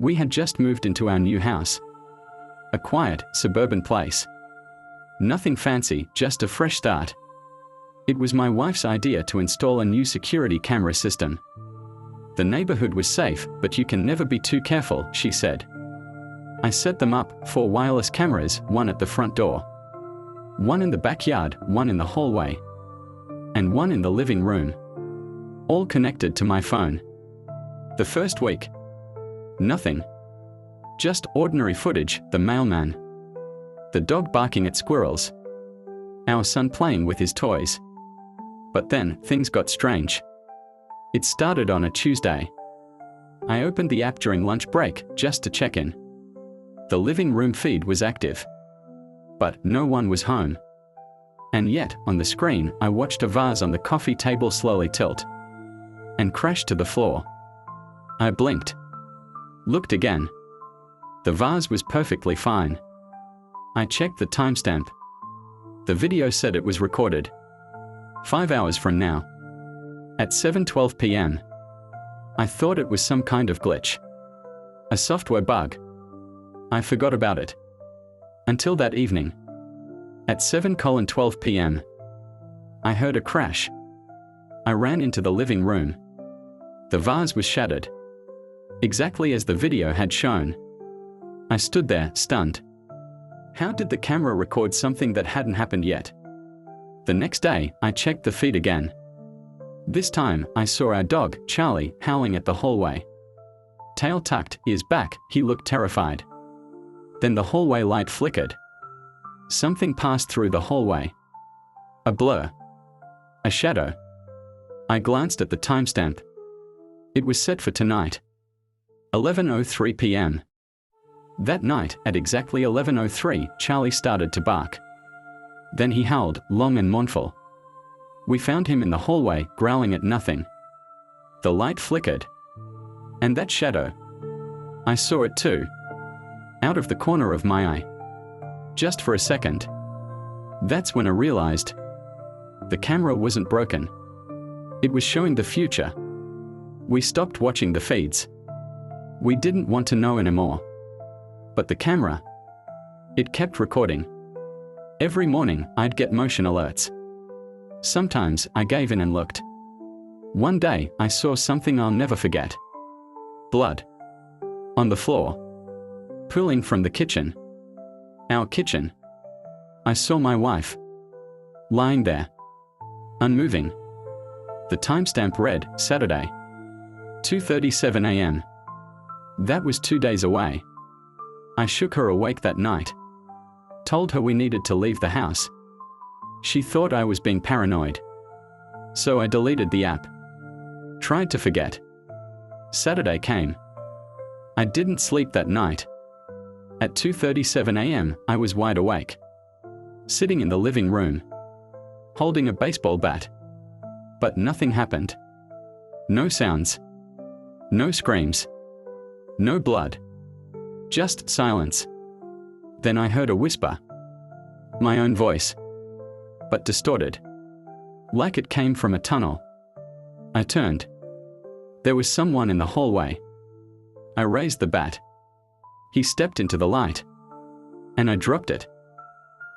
We had just moved into our new house. A quiet, suburban place. Nothing fancy, just a fresh start. It was my wife's idea to install a new security camera system. The neighborhood was safe, but you can never be too careful, she said. I set them up, 4 wireless cameras, one at the front door, one in the backyard, one in the hallway, and one in the living room. All connected to my phone. The first week. Nothing. Just ordinary footage, the mailman, the dog barking at squirrels, our son playing with his toys. But then, things got strange. It started on a Tuesday. I opened the app during lunch break, just to check in. The living room feed was active. But no one was home. And yet, on the screen, I watched a vase on the coffee table slowly tilt and crash to the floor. I blinked. Looked again. The vase was perfectly fine. I checked the timestamp. The video said it was recorded 5 hours from now, at 7:12 p.m. I thought it was some kind of glitch, a software bug. I forgot about it. Until that evening. At 7:12 p.m. I heard a crash. I ran into the living room. The vase was shattered, exactly as the video had shown. I stood there, stunned. How did the camera record something that hadn't happened yet? The next day, I checked the feed again. This time, I saw our dog, Charlie, howling at the hallway. Tail tucked, ears back, he looked terrified. Then the hallway light flickered. Something passed through the hallway. A blur. A shadow. I glanced at the timestamp. It was set for tonight. 11:03 p.m. That night, at exactly 11:03, Charlie started to bark. Then he howled, long and mournful. We found him in the hallway, growling at nothing. The light flickered. And that shadow. I saw it too. Out of the corner of my eye. Just for a second. That's when I realized. The camera wasn't broken. It was showing the future. We stopped watching the feeds. We didn't want to know anymore. But the camera, it kept recording. Every morning, I'd get motion alerts. Sometimes, I gave in and looked. One day, I saw something I'll never forget. Blood. On the floor. Pooling from the kitchen. Our kitchen. I saw my wife. Lying there. Unmoving. The timestamp read, Saturday. 2:37 a.m. That was 2 days away. I shook her awake that night. Told her we needed to leave the house. She thought I was being paranoid. So I deleted the app. Tried to forget. Saturday came. I didn't sleep that night. At 2:37 a.m., I was wide awake. Sitting in the living room. Holding a baseball bat. But nothing happened. No sounds. No screams. No blood. Just silence. Then I heard a whisper. My own voice. But distorted. Like it came from a tunnel. I turned. There was someone in the hallway. I raised the bat. He stepped into the light. And I dropped it.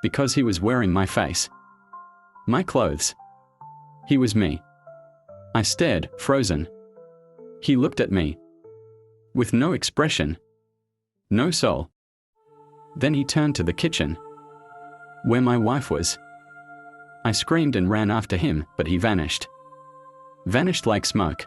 Because he was wearing my face. My clothes. He was me. I stared, frozen. He looked at me. With no expression. No soul. Then he turned to the kitchen. Where my wife was. I screamed and ran after him, but he vanished. Vanished like smoke.